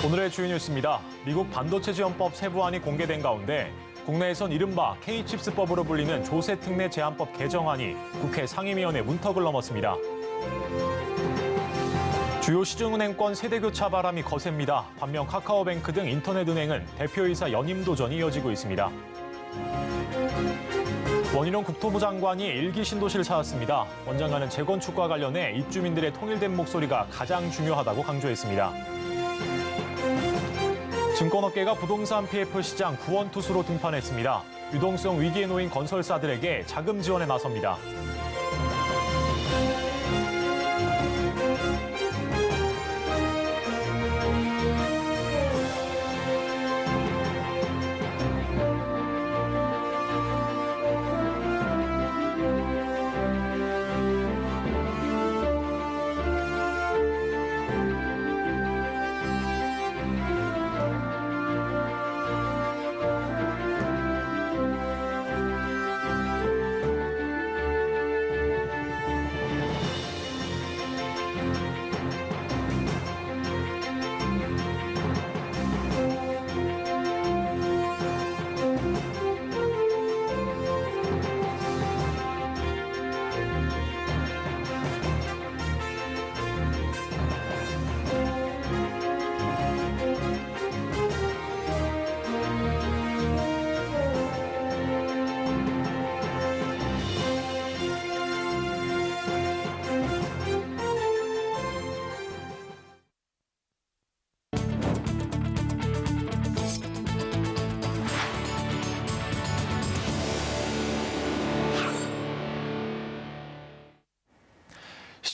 오늘의 주요 뉴스입니다. 미국 반도체 지원법 세부안이 공개된 가운데 국내에선 이른바 K칩스법으로 불리는 조세특례 제한법 개정안이 국회 상임위원회 문턱을 넘었습니다. 주요 시중은행권 세대교차 바람이 거셉니다. 반면 카카오뱅크 등 인터넷은행은 대표이사 연임 도전이 이어지고 있습니다. 원희룡 국토부 장관이 일기 신도시를 찾았습니다. 원 장관은 재건축과 관련해 입주민들의 통일된 목소리가 가장 중요하다고 강조했습니다. 증권업계가 부동산 PF 시장 구원투수로 등판했습니다. 유동성 위기에 놓인 건설사들에게 자금 지원에 나섭니다.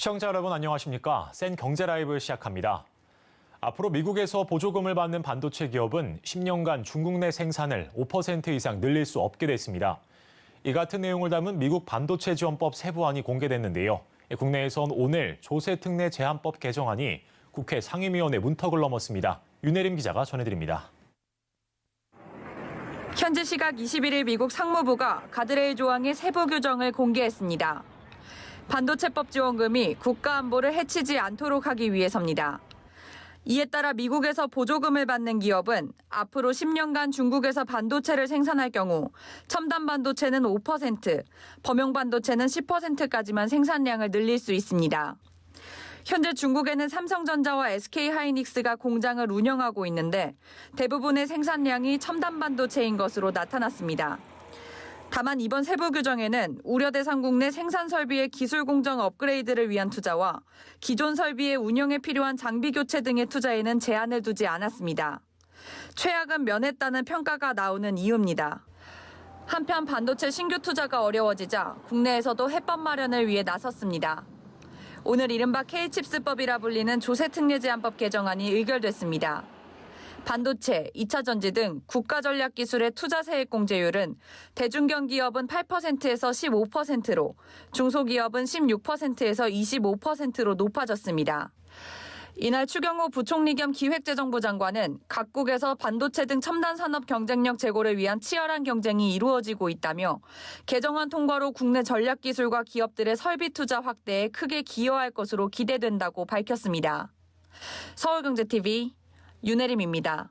시청자 여러분 안녕하십니까? 센 경제 라이브 시작합니다. 앞으로 미국에서 보조금을 받는 반도체 기업은 10년간 중국 내 생산을 5% 이상 늘릴 수 없게 됐습니다. 이 같은 내용을 담은 미국 반도체 지원법 세부안이 공개됐는데요. 국내에선 오늘 조세특례 제한법 개정안이 국회 상임위원회 문턱을 넘었습니다. 윤혜림 기자가 전해드립니다. 현지 시각 21일 미국 상무부가 가드레일 조항의 세부 규정을 공개했습니다. 반도체법 지원금이 국가 안보를 해치지 않도록 하기 위해서입니다. 이에 따라 미국에서 보조금을 받는 기업은 앞으로 10년간 중국에서 반도체를 생산할 경우 첨단 반도체는 5%, 범용 반도체는 10%까지만 생산량을 늘릴 수 있습니다. 현재 중국에는 삼성전자와 SK하이닉스가 공장을 운영하고 있는데 대부분의 생산량이 첨단 반도체인 것으로 나타났습니다. 다만 이번 세부 규정에는 우려 대상국 내 생산 설비의 기술 공정 업그레이드를 위한 투자와 기존 설비의 운영에 필요한 장비 교체 등의 투자에는 제한을 두지 않았습니다. 최악은 면했다는 평가가 나오는 이유입니다. 한편 반도체 신규 투자가 어려워지자 국내에서도 해법 마련을 위해 나섰습니다. 오늘 이른바 K칩스법이라 불리는 조세특례 제한법 개정안이 의결됐습니다. 반도체, 2차 전지 등 국가 전략 기술의 투자 세액 공제율은 대중견 기업은 8%에서 15%로, 중소기업은 16%에서 25%로 높아졌습니다. 이날 추경호 부총리 겸 기획재정부 장관은 각국에서 반도체 등 첨단 산업 경쟁력 제고를 위한 치열한 경쟁이 이루어지고 있다며 개정안 통과로 국내 전략 기술과 기업들의 설비 투자 확대에 크게 기여할 것으로 기대된다고 밝혔습니다. 서울경제TV 윤혜림입니다.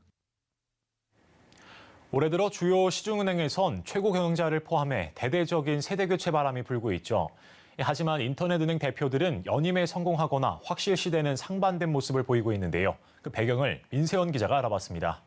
올해 들어 주요 시중은행에선 최고 경영자를 포함해 대대적인 세대교체 바람이 불고 있죠. 하지만 인터넷은행 대표들은 연임에 성공하거나 확실시되는 상반된 모습을 보이고 있는데요. 그 배경을 민세원 기자가 알아봤습니다.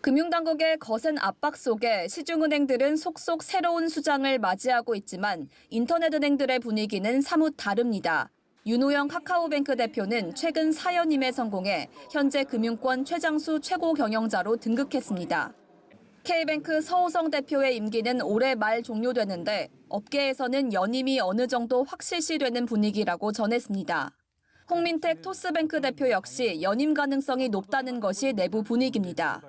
금융당국의 거센 압박 속에 시중은행들은 속속 새로운 수장을 맞이하고 있지만 인터넷은행들의 분위기는 사뭇 다릅니다. 윤호영 카카오뱅크 대표는 최근 사연임에 성공해 현재 금융권 최장수 최고 경영자로 등극했습니다. K뱅크 서호성 대표의 임기는 올해 말 종료되는데 업계에서는 연임이 어느 정도 확실시되는 분위기라고 전했습니다. 홍민택 토스뱅크 대표 역시 연임 가능성이 높다는 것이 내부 분위기입니다.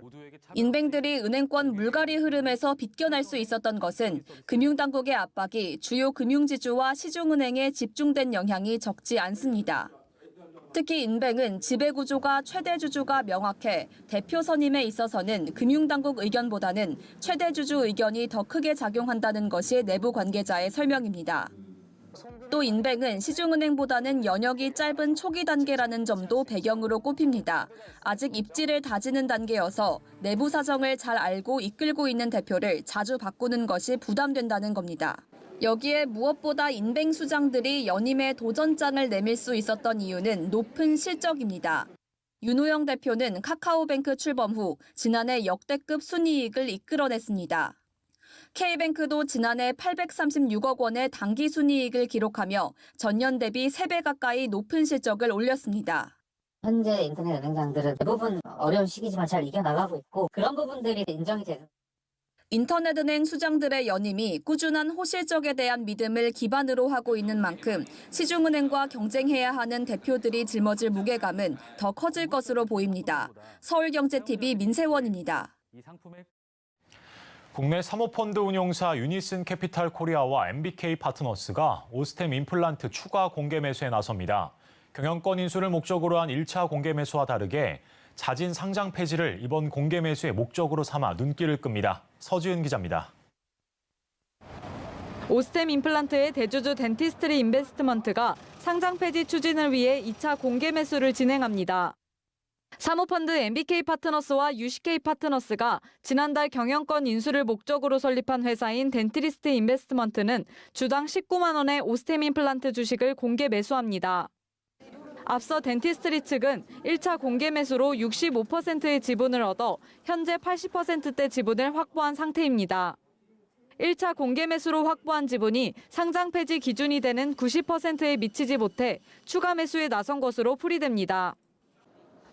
인뱅들이 은행권 물갈이 흐름에서 빗겨날 수 있었던 것은 금융당국의 압박이 주요 금융지주와 시중은행에 집중된 영향이 적지 않습니다. 특히 인뱅은 지배구조가 최대 주주가 명확해 대표 선임에 있어서는 금융당국 의견보다는 최대 주주 의견이 더 크게 작용한다는 것이 내부 관계자의 설명입니다. 또 인뱅은 시중은행보다는 연역이 짧은 초기 단계라는 점도 배경으로 꼽힙니다. 아직 입지를 다지는 단계여서 내부 사정을 잘 알고 이끌고 있는 대표를 자주 바꾸는 것이 부담된다는 겁니다. 여기에 무엇보다 인뱅 수장들이 연임에 도전장을 내밀 수 있었던 이유는 높은 실적입니다. 윤호영 대표는 카카오뱅크 출범 후 지난해 역대급 순이익을 이끌어냈습니다. K뱅크도 지난해 836억 원의 당기 순이익을 기록하며 전년 대비 3배 가까이 높은 실적을 올렸습니다. 현재 인터넷 은행장들은 대부분 어려운 시기지만 잘 이겨나가고 있고 그런 부분들이 인정이 되는. 인터넷은행 수장들의 연임이 꾸준한 호실적에 대한 믿음을 기반으로 하고 있는 만큼 시중은행과 경쟁해야 하는 대표들이 짊어질 무게감은 더 커질 것으로 보입니다. 서울경제TV 민세원입니다. 국내 사모펀드 운용사 유니슨 캐피탈 코리아와 MBK 파트너스가 오스템 임플란트 추가 공개 매수에 나섭니다. 경영권 인수를 목적으로 한 1차 공개 매수와 다르게 자진 상장 폐지를 이번 공개 매수의 목적으로 삼아 눈길을 끕니다. 서지은 기자입니다. 오스템 임플란트의 대주주 덴티스트리 인베스트먼트가 상장 폐지 추진을 위해 2차 공개 매수를 진행합니다. 사모펀드 MBK 파트너스와 UCK 파트너스가 지난달 경영권 인수를 목적으로 설립한 회사인 덴티리스트 인베스트먼트는 주당 19만 원의 오스템 임플란트 주식을 공개 매수합니다. 앞서 덴티스트리 측은 1차 공개 매수로 65%의 지분을 얻어 현재 80%대 지분을 확보한 상태입니다. 1차 공개 매수로 확보한 지분이 상장 폐지 기준이 되는 90%에 미치지 못해 추가 매수에 나선 것으로 풀이됩니다.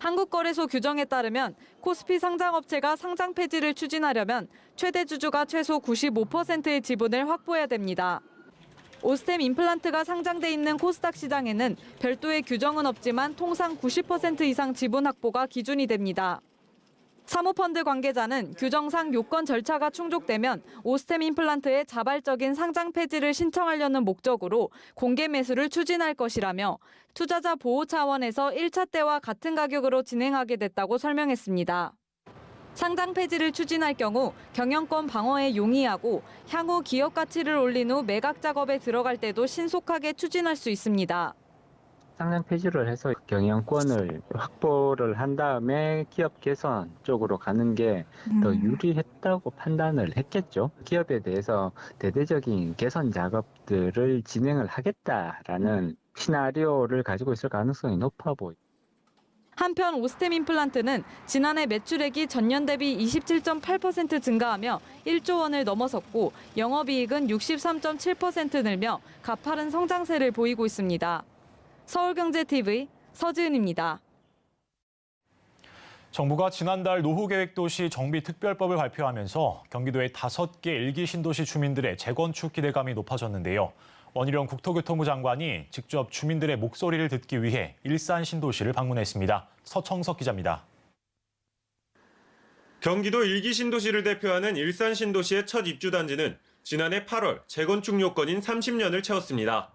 한국거래소 규정에 따르면 코스피 상장업체가 상장 폐지를 추진하려면 최대 주주가 최소 95%의 지분을 확보해야 됩니다. 오스템 임플란트가 상장돼 있는 코스닥 시장에는 별도의 규정은 없지만 통상 90% 이상 지분 확보가 기준이 됩니다. 사모펀드 관계자는 규정상 요건 절차가 충족되면 오스템 임플란트의 자발적인 상장 폐지를 신청하려는 목적으로 공개 매수를 추진할 것이라며 투자자 보호 차원에서 1차 때와 같은 가격으로 진행하게 됐다고 설명했습니다. 상장 폐지를 추진할 경우 경영권 방어에 용이하고 향후 기업 가치를 올린 후 매각 작업에 들어갈 때도 신속하게 추진할 수 있습니다. 상장 폐지를 해서 경영권을 확보를 한 다음에 기업 개선 쪽으로 가는 게 더 유리했다고 판단을 했겠죠. 기업에 대해서 대대적인 개선 작업들을 진행을 하겠다라는 시나리오를 가지고 있을 가능성이 높아 보입니다. 한편 오스템 임플란트는 지난해 매출액이 전년 대비 27.8% 증가하며 1조 원을 넘어섰고 영업이익은 63.7% 늘며 가파른 성장세를 보이고 있습니다. 서울경제TV 서지은입니다. 정부가 지난달 노후계획도시 정비특별법을 발표하면서 경기도의 5개 일기 신도시 주민들의 재건축 기대감이 높아졌는데요. 원희룡 국토교통부 장관이 직접 주민들의 목소리를 듣기 위해 일산 신도시를 방문했습니다. 서청석 기자입니다. 경기도 일기 신도시를 대표하는 일산 신도시의 첫 입주 단지는 지난해 8월 재건축 요건인 30년을 채웠습니다.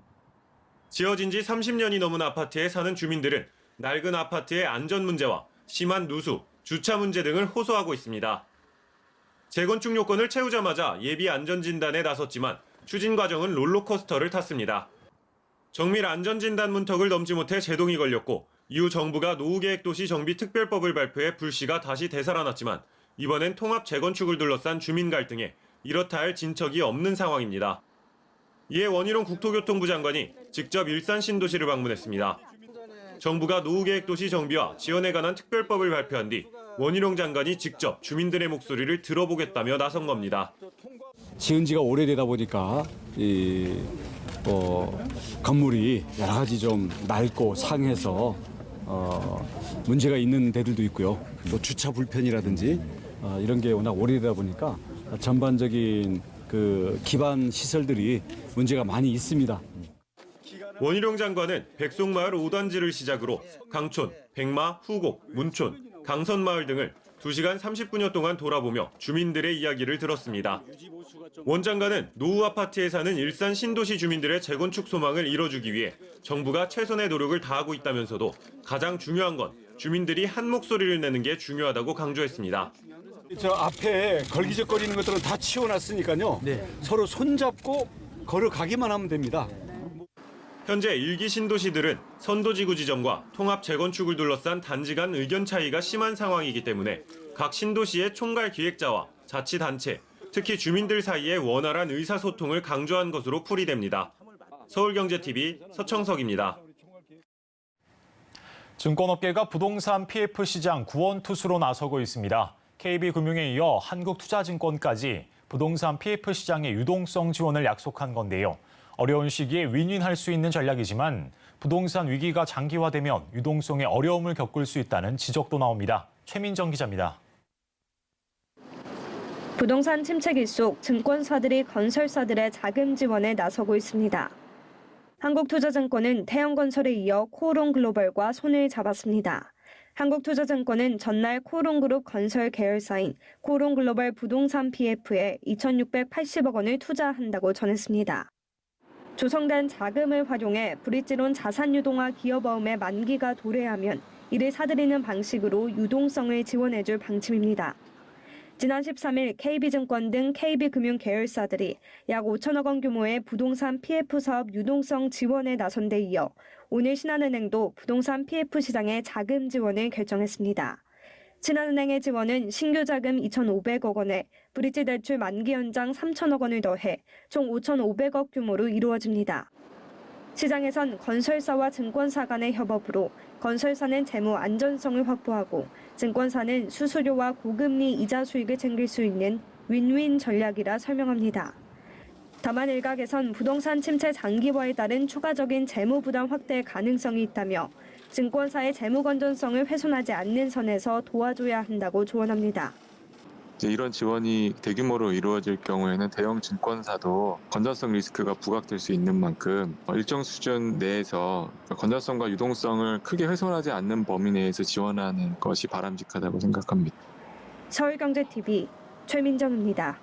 지어진 지 30년이 넘은 아파트에 사는 주민들은 낡은 아파트의 안전 문제와 심한 누수, 주차 문제 등을 호소하고 있습니다. 재건축 요건을 채우자마자 예비 안전진단에 나섰지만 추진 과정은 롤러코스터를 탔습니다. 정밀 안전진단 문턱을 넘지 못해 제동이 걸렸고 이후 정부가 노후계획도시 정비특별법을 발표해 불씨가 다시 되살아났지만 이번엔 통합 재건축을 둘러싼 주민 갈등에 이렇다 할 진척이 없는 상황입니다. 이에 원희룡 국토교통부 장관이 직접 일산 신도시를 방문했습니다. 정부가 노후계획도시 정비와 지원에 관한 특별법을 발표한 뒤 원희룡 장관이 직접 주민들의 목소리를 들어보겠다며 나선 겁니다. 지은 지가 오래되다 보니까 건물이 여러 가지 좀 낡고 상해서 문제가 있는 데들도 있고요. 또 주차 불편이라든지 이런 게 워낙 오래되다 보니까 전반적인 그 기반 시설들이 문제가 많이 있습니다. 원희룡 장관은 백송마을 5단지를 시작으로 강촌, 백마, 후곡, 문촌, 강선마을 등을 2시간 30분여 동안 돌아보며 주민들의 이야기를 들었습니다. 원 장관은 노후 아파트에 사는 일산 신도시 주민들의 재건축 소망을 이뤄주기 위해 정부가 최선의 노력을 다하고 있다면서도 가장 중요한 건 주민들이 한 목소리를 내는 게 중요하다고 강조했습니다. 저 앞에 걸기적거리는 것들은 다 치워놨으니까요. 네. 서로 손잡고 걸어가기만 하면 됩니다. 현재 1기 신도시들은 선도지구 지정과 통합 재건축을 둘러싼 단지 간 의견 차이가 심한 상황이기 때문에 각 신도시의 총괄 기획자와 자치단체, 특히 주민들 사이의 원활한 의사소통을 강조한 것으로 풀이됩니다. 서울경제TV 서청석입니다. 증권업계가 부동산 PF 시장 구원투수로 나서고 있습니다. KB금융에 이어 한국투자증권까지 부동산 PF 시장의 유동성 지원을 약속한 건데요. 어려운 시기에 윈윈할 수 있는 전략이지만 부동산 위기가 장기화되면 유동성에 어려움을 겪을 수 있다는 지적도 나옵니다. 최민정 기자입니다. 부동산 침체기 속 증권사들이 건설사들의 자금 지원에 나서고 있습니다. 한국투자증권은 태영건설에 이어 코오롱글로벌과 손을 잡았습니다. 한국투자증권은 전날 코오롱그룹 건설 계열사인 코오롱글로벌 부동산 PF에 2,680억 원을 투자한다고 전했습니다. 조성된 자금을 활용해 브릿지론 자산유동화 기업어음의 만기가 도래하면 이를 사들이는 방식으로 유동성을 지원해줄 방침입니다. 지난 13일 KB증권 등 KB금융 계열사들이 약 5천억 원 규모의 부동산 PF 사업 유동성 지원에 나선 데 이어 오늘 신한은행도 부동산 PF 시장의 자금 지원을 결정했습니다. 신한은행의 지원은 신규 자금 2,500억 원에 브릿지 대출 만기 연장 3천억 원을 더해 총 5,500억 규모로 이루어집니다. 시장에선 건설사와 증권사 간의 협업으로 건설사는 재무 안전성을 확보하고 증권사는 수수료와 고금리 이자 수익을 챙길 수 있는 윈윈 전략이라 설명합니다. 다만 일각에선 부동산 침체 장기화에 따른 추가적인 재무 부담 확대 가능성이 있다며 증권사의 재무 건전성을 훼손하지 않는 선에서 도와줘야 한다고 조언합니다. 이런 지원이 대규모로 이루어질 경우에는 대형 증권사도 건전성 리스크가 부각될 수 있는 만큼 일정 수준 내에서 건전성과 유동성을 크게 훼손하지 않는 범위 내에서 지원하는 것이 바람직하다고 생각합니다. 서울경제TV 최민정입니다.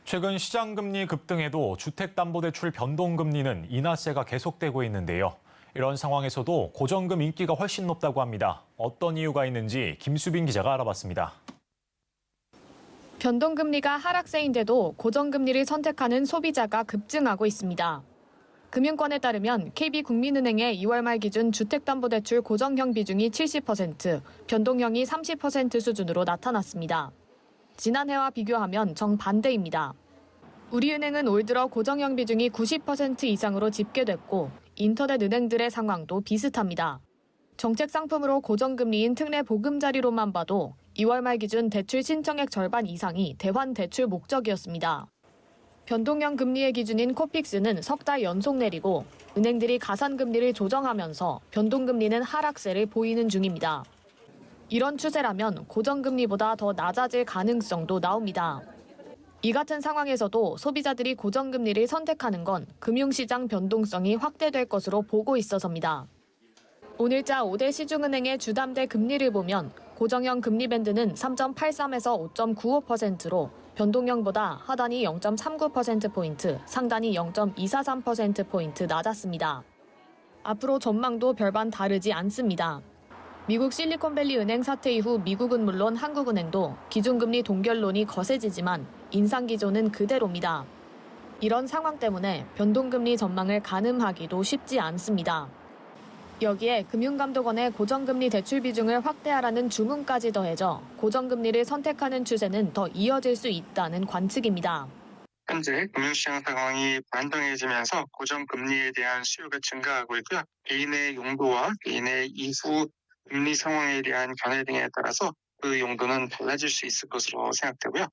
최근 시장금리 급등에도 주택담보대출 변동금리는 인하세가 계속되고 있는데요. 이런 상황에서도 고정금 인기가 훨씬 높다고 합니다. 어떤 이유가 있는지 김수빈 기자가 알아봤습니다. 변동금리가 하락세인데도 고정금리를 선택하는 소비자가 급증하고 있습니다. 금융권에 따르면 KB국민은행의 2월 말 기준 주택담보대출 고정형 비중이 70%, 변동형이 30% 수준으로 나타났습니다. 지난해와 비교하면 정반대입니다. 우리은행은 올 들어 고정형 비중이 90% 이상으로 집계됐고 인터넷 은행들의 상황도 비슷합니다. 정책 상품으로 고정금리인 특례 보금자리로만 봐도 2월 말 기준 대출 신청액 절반 이상이 대환 대출 목적이었습니다. 변동형 금리의 기준인 코픽스는 석 달 연속 내리고 은행들이 가산금리를 조정하면서 변동금리는 하락세를 보이는 중입니다. 이런 추세라면 고정금리보다 더 낮아질 가능성도 나옵니다. 이 같은 상황에서도 소비자들이 고정금리를 선택하는 건 금융시장 변동성이 확대될 것으로 보고 있어서입니다. 오늘자 5대 시중은행의 주담대 금리를 보면 고정형 금리 밴드는 3.83에서 5.95%로 변동형보다 하단이 0.39%포인트, 상단이 0.243%포인트 낮았습니다. 앞으로 전망도 별반 다르지 않습니다. 미국 실리콘밸리 은행 사태 이후 미국은 물론 한국은행도 기준금리 동결론이 거세지지만 인상 기조는 그대로입니다. 이런 상황 때문에 변동금리 전망을 가늠하기도 쉽지 않습니다. 여기에 금융감독원의 고정금리 대출 비중을 확대하라는 주문까지 더해져 고정금리를 선택하는 추세는 더 이어질 수 있다는 관측입니다. 현재 금융시장 상황이 반등해지면서 고정금리에 대한 수요가 증가하고 있고요. 개인의 용도와 개인의 이후 금리 상황에 대한 견해 등에 따라서 그 용도는 달라질 수 있을 것으로 생각되고요.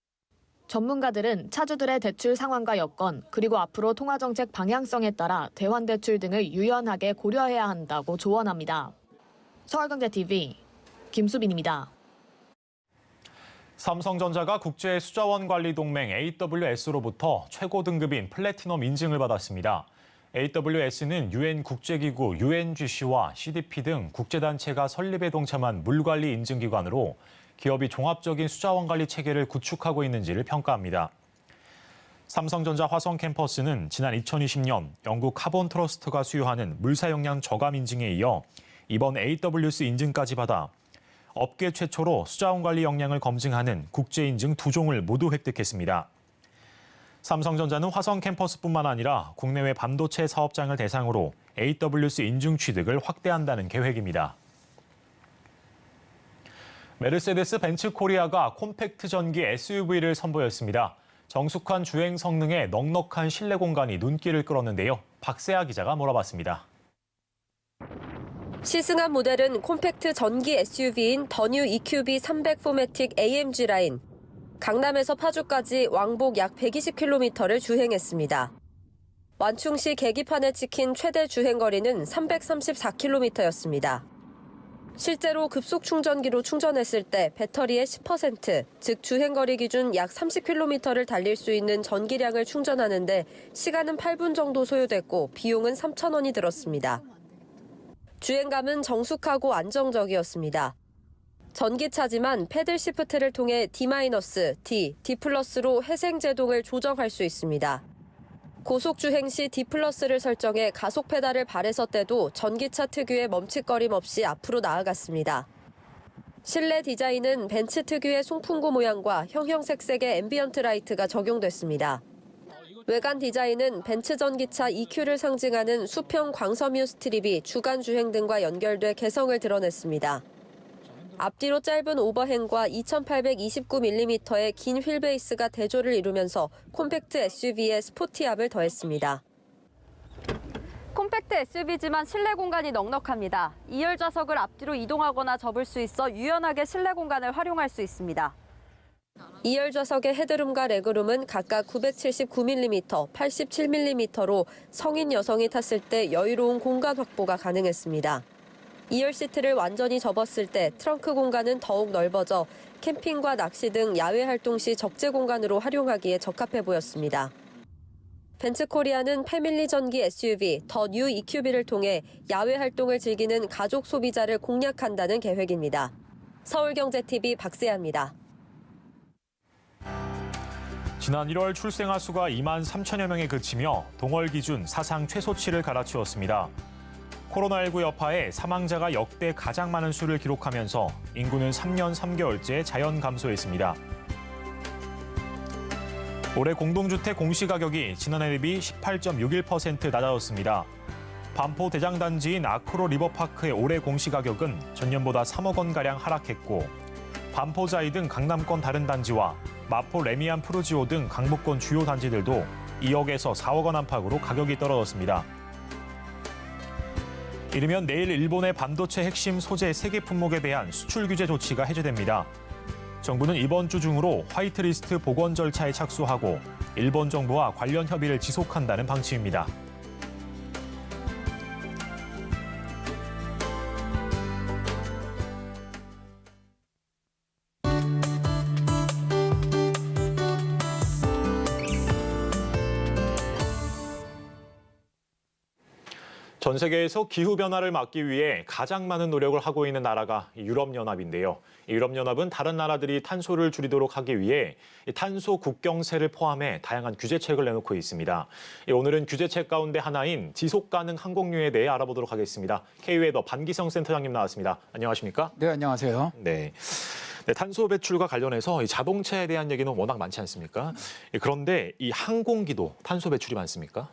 전문가들은 차주들의 대출 상황과 여건, 그리고 앞으로 통화정책 방향성에 따라 대환대출 등을 유연하게 고려해야 한다고 조언합니다. 서울경제TV 김수빈입니다. 삼성전자가 국제수자원관리동맹 AWS로부터 최고 등급인 플래티넘 인증을 받았습니다. AWS는 UN 국제기구 UNGC와 CDP 등 국제단체가 설립에 동참한 물관리 인증기관으로 기업이 종합적인 수자원 관리 체계를 구축하고 있는지를 평가합니다. 삼성전자 화성 캠퍼스는 지난 2020년 영국 카본 트러스트가 수여하는 물사용량 저감 인증에 이어 이번 AWS 인증까지 받아 업계 최초로 수자원 관리 역량을 검증하는 국제 인증 2종을 모두 획득했습니다. 삼성전자는 화성 캠퍼스뿐만 아니라 국내외 반도체 사업장을 대상으로 AWS 인증 취득을 확대한다는 계획입니다. 메르세데스 벤츠 코리아가 콤팩트 전기 SUV를 선보였습니다. 정숙한 주행 성능에 넉넉한 실내 공간이 눈길을 끌었는데요. 박세아 기자가 몰아봤습니다. 시승한 모델은 콤팩트 전기 SUV인 더 뉴 EQB 300 포매틱 AMG 라인. 강남에서 파주까지 왕복 약 120km를 주행했습니다. 완충 시 계기판에 찍힌 최대 주행거리는 334km였습니다. 실제로 급속 충전기로 충전했을 때 배터리의 10%, 즉 주행거리 기준 약 30km를 달릴 수 있는 전기량을 충전하는데 시간은 8분 정도 소요됐고 비용은 3,000원이 들었습니다. 주행감은 정숙하고 안정적이었습니다. 전기차지만 패들 시프트를 통해 D-, D+로 회생 제동을 조정할 수 있습니다. 고속 주행 시 D+를 설정해 가속 페달을 발에서 떼도 전기차 특유의 멈칫거림 없이 앞으로 나아갔습니다. 실내 디자인은 벤츠 특유의 송풍구 모양과 형형색색의 앰비언트 라이트가 적용됐습니다. 외관 디자인은 벤츠 전기차 EQ를 상징하는 수평 광섬유 스트립이 주간 주행 등과 연결돼 개성을 드러냈습니다. 앞뒤로 짧은 오버행과 2829mm의 긴 휠베이스가 대조를 이루면서 콤팩트 SUV에 스포티함을 더했습니다. 콤팩트 SUV지만 실내 공간이 넉넉합니다. 2열 좌석을 앞뒤로 이동하거나 접을 수 있어 유연하게 실내 공간을 활용할 수 있습니다. 2열 좌석의 헤드룸과 레그룸은 각각 979mm, 87mm로 성인 여성이 탔을 때 여유로운 공간 확보가 가능했습니다. 2열 시트를 완전히 접었을 때 트렁크 공간은 더욱 넓어져 캠핑과 낚시 등 야외 활동 시 적재 공간으로 활용하기에 적합해 보였습니다. 벤츠 코리아는 패밀리 전기 SUV 더 뉴 EQB를 통해 야외 활동을 즐기는 가족 소비자를 공략한다는 계획입니다. 서울경제TV 박세아입니다. 지난 1월 출생아 수가 2만 3천여 명에 그치며 동월 기준 사상 최소치를 갈아치웠습니다. 코로나19 여파에 사망자가 역대 가장 많은 수를 기록하면서 인구는 3년 3개월째 자연 감소했습니다. 올해 공동주택 공시가격이 지난해 대비 18.61% 낮아졌습니다. 반포 대장단지인 아크로 리버파크의 올해 공시가격은 전년보다 3억 원가량 하락했고 반포자이 등 강남권 다른 단지와 마포 레미안 푸르지오 등 강북권 주요 단지들도 2억에서 4억 원 안팎으로 가격이 떨어졌습니다. 이르면 내일 일본의 반도체 핵심 소재 3개 품목에 대한 수출 규제 조치가 해제됩니다. 정부는 이번 주 중으로 화이트리스트 복원 절차에 착수하고 일본 정부와 관련 협의를 지속한다는 방침입니다. 전 세계에서 기후변화를 막기 위해 가장 많은 노력을 하고 있는 나라가 유럽연합인데요. 유럽연합은 다른 나라들이 탄소를 줄이도록 하기 위해 탄소 국경세를 포함해 다양한 규제책을 내놓고 있습니다. 오늘은 규제책 가운데 하나인 지속가능 항공유에 대해 알아보도록 하겠습니다. K웨더 반기성 센터장님 나왔습니다. 안녕하십니까? 네, 안녕하세요. 네. 네, 탄소 배출과 관련해서 이 자동차에 대한 얘기는 워낙 많지 않습니까? 그런데 이 항공기도 탄소 배출이 많습니까?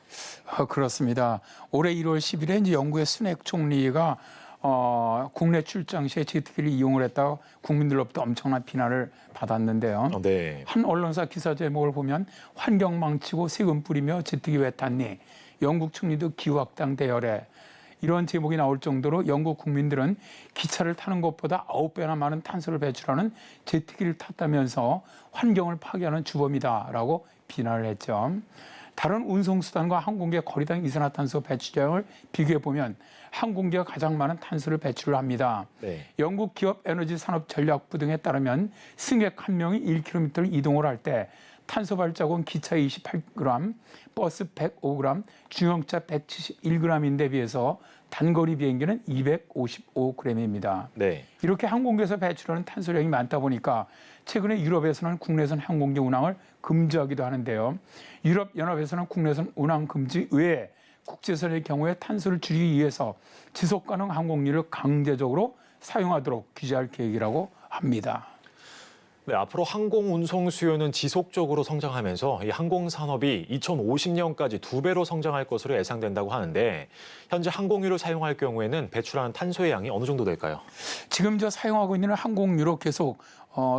그렇습니다. 올해 1월 10일에 이제 영국의 스낵 총리가 국내 출장 시에 제트기를 이용을 했다고 국민들로부터 엄청난 비난을 받았는데요. 네. 한 언론사 기사 제목을 보면 환경 망치고 세금 뿌리며 제트기 왜 탔니? 영국 총리도 기후학당 대열에. 이런 제목이 나올 정도로 영국 국민들은 기차를 타는 것보다 9배나 많은 탄소를 배출하는 제트기를 탔다면서 환경을 파괴하는 주범이다라고 비난을 했죠. 다른 운송수단과 항공기의 거리당 이산화탄소 배출량을 비교해보면 항공기가 가장 많은 탄소를 배출을 합니다. 네. 영국 기업 에너지 산업 전략부 등에 따르면 승객 한 명이 1km를 이동을 할 때 탄소 발자국은 기차 28g, 버스 105g, 중형차 171g인데 비해서 단거리 비행기는 255g입니다. 네. 이렇게 항공기에서 배출하는 탄소량이 많다 보니까 최근에 유럽에서는 국내선 항공기 운항을 금지하기도 하는데요. 유럽연합에서는 국내선 운항 금지 외에 국제선의 경우에 탄소를 줄이기 위해서 지속가능 항공기를 강제적으로 사용하도록 규제할 계획이라고 합니다. 네, 앞으로 항공 운송 수요는 지속적으로 성장하면서 이 항공 산업이 2050년까지 2배로 성장할 것으로 예상된다고 하는데 현재 항공유를 사용할 경우에는 배출하는 탄소의 양이 어느 정도 될까요? 지금 사용하고 있는 항공유로 계속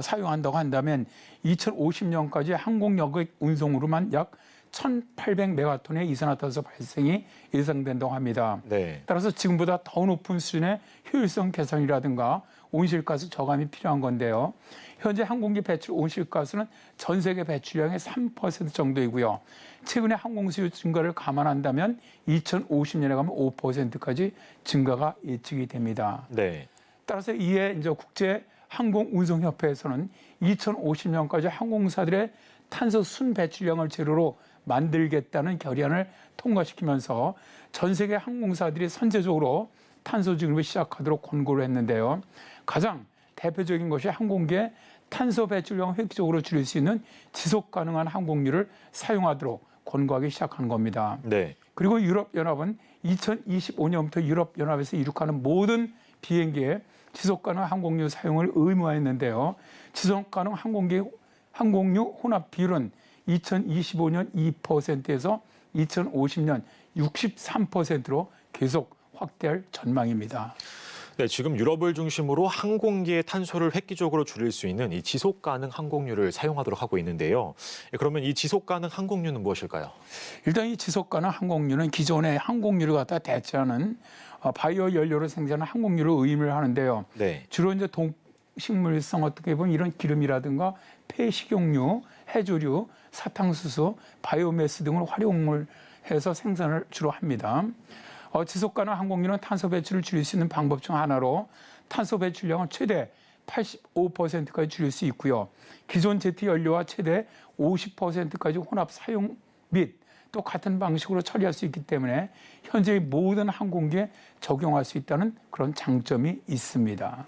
사용한다고 한다면 2050년까지 항공 여객 운송으로만 약 1,800메가톤의 이산화탄소 발생이 예상된다고 합니다. 네. 따라서 지금보다 더 높은 수준의 효율성 개선이라든가 온실가스 저감이 필요한 건데요. 현재 항공기 배출 온실가스는 전 세계 배출량의 3% 정도이고요. 최근에 항공수요 증가를 감안한다면 2050년에 가면 5%까지 증가가 예측이 됩니다. 네. 따라서 이에 이제 국제 항공운송협회에서는 2050년까지 항공사들의 탄소 순 배출량을 제로로 만들겠다는 결의안을 통과시키면서 전 세계 항공사들이 선제적으로 탄소 중립을 시작하도록 권고를 했는데요. 가장 대표적인 것이 항공기의 탄소 배출량을 획기적으로 줄일 수 있는 지속 가능한 항공유를 사용하도록 권고하기 시작한 겁니다. 네. 그리고 유럽연합은 2025년부터 유럽연합에서 이룩하는 모든 비행기에 지속 가능 항공유 사용을 의무화했는데요. 지속 가능 항공유 혼합 비율은 2025년 2%에서 2050년 63%로 계속 확대할 전망입니다. 네, 지금 유럽을 중심으로 항공기의 탄소를 획기적으로 줄일 수 있는 이 지속 가능 항공유를 사용하도록 하고 있는데요. 그러면 이 지속 가능 항공유는 무엇일까요? 일단 이 지속 가능 항공유는 기존의 항공유를 갖다 대체하는 바이오 연료를 생산하는 항공유를 의미를 하는데요. 네. 주로 이제 동식물성 어떻게 보면 이런 기름이라든가 폐식용유, 해조류, 사탕수수, 바이오매스 등을 활용을 해서 생산을 주로 합니다. 지속 가능 항공유는 탄소 배출을 줄일 수 있는 방법 중 하나로 탄소 배출량을 최대 85%까지 줄일 수 있고요. 기존 제트 연료와 최대 50%까지 혼합 사용 및 또 같은 방식으로 처리할 수 있기 때문에 현재의 모든 항공기에 적용할 수 있다는 그런 장점이 있습니다.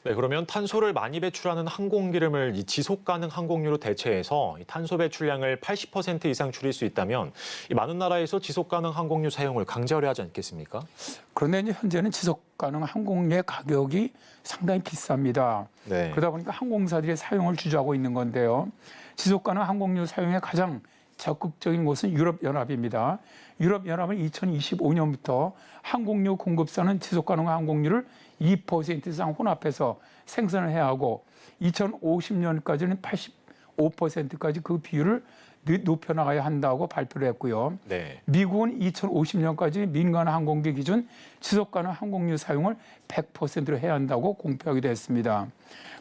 네, 그러면 탄소를 많이 배출하는 항공기름을 이 지속 가능 항공유로 대체해서 이 탄소 배출량을 80% 이상 줄일 수 있다면 이 많은 나라에서 지속 가능 항공유 사용을 강제하려 하지 않겠습니까? 그런데 이제 현재는 지속 가능 항공유의 가격이 상당히 비쌉니다. 네. 그러다 보니까 항공사들이 사용을 주저하고 있는 건데요. 지속 가능 항공유 사용의 가장 적극적인 곳은 유럽연합입니다. 유럽연합은 2025년부터 항공유 공급사는 지속 가능 항공유를 2% 이상 혼합해서 생산을 해야 하고 2050년까지는 85%까지 그 비율을 높여나가야 한다고 발표를 했고요. 네. 미국은 2050년까지 민간 항공기 기준 지속 가능 항공유 사용을 100%로 해야 한다고 공표하기도 했습니다.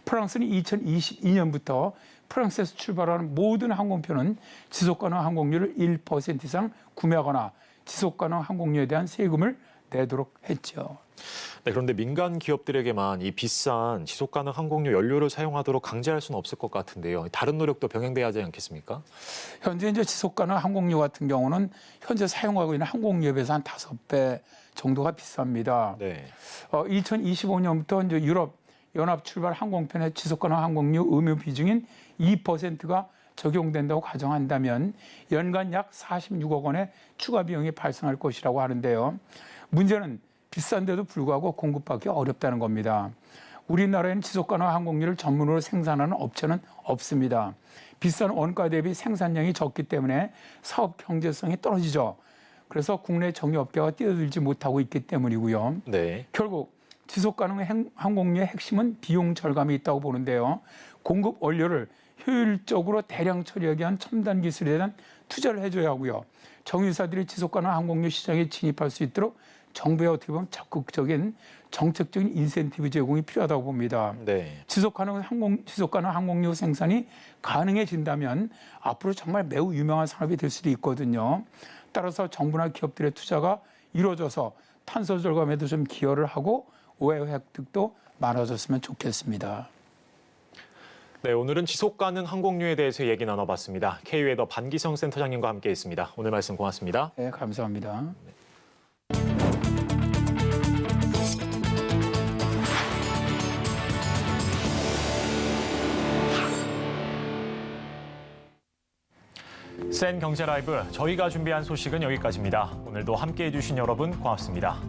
프랑스는 2022년부터 프랑스에서 출발하는 모든 항공편은 지속 가능 항공유를 1% 이상 구매하거나 지속 가능 항공유에 대한 세금을 내도록 했죠. 네, 그런데 민간 기업들에게만 이 비싼 지속 가능 항공유 연료를 사용하도록 강제할 수는 없을 것 같은데요. 다른 노력도 병행돼야 하지 않겠습니까? 현재 이제 지속 가능 항공유 같은 경우는 현재 사용하고 있는 항공유에 비해서 한 5배 정도가 비쌉니다. 네. 2025년부터 이제 유럽 연합 출발 항공편의 지속 가능 항공유 의무 비중인 2%가 적용된다고 가정한다면 연간 약 46억 원의 추가 비용이 발생할 것이라고 하는데요. 문제는 비싼데도 불구하고 공급받기 어렵다는 겁니다. 우리나라에는 지속 가능 항공유를 전문으로 생산하는 업체는 없습니다. 비싼 원가 대비 생산량이 적기 때문에 사업 경제성이 떨어지죠. 그래서 국내 정유업계가 뛰어들지 못하고 있기 때문이고요. 네. 결국 지속 가능 항공유의 핵심은 비용 절감이 있다고 보는데요. 공급 원료를 효율적으로 대량 처리하기 위한 첨단 기술에 대한 투자를 해줘야 하고요. 정유사들이 지속 가능 항공유 시장에 진입할 수 있도록 정부의 어떻게 보면 적극적인 정책적인 인센티브 제공이 필요하다고 봅니다. 네. 지속 가능 항공유 생산이 가능해진다면 앞으로 정말 매우 유명한 산업이 될 수도 있거든요. 따라서 정부나 기업들의 투자가 이루어져서 탄소 절감에도 좀 기여를 하고 오해 획득도 많아졌으면 좋겠습니다. 네, 오늘은 지속 가능 항공유에 대해서 얘기 나눠봤습니다. K웨더 반기성 센터장님과 함께했습니다. 오늘 말씀 고맙습니다. 네, 감사합니다. 센 경제 라이브 저희가 준비한 소식은 여기까지입니다. 오늘도 함께해 주신 여러분 고맙습니다.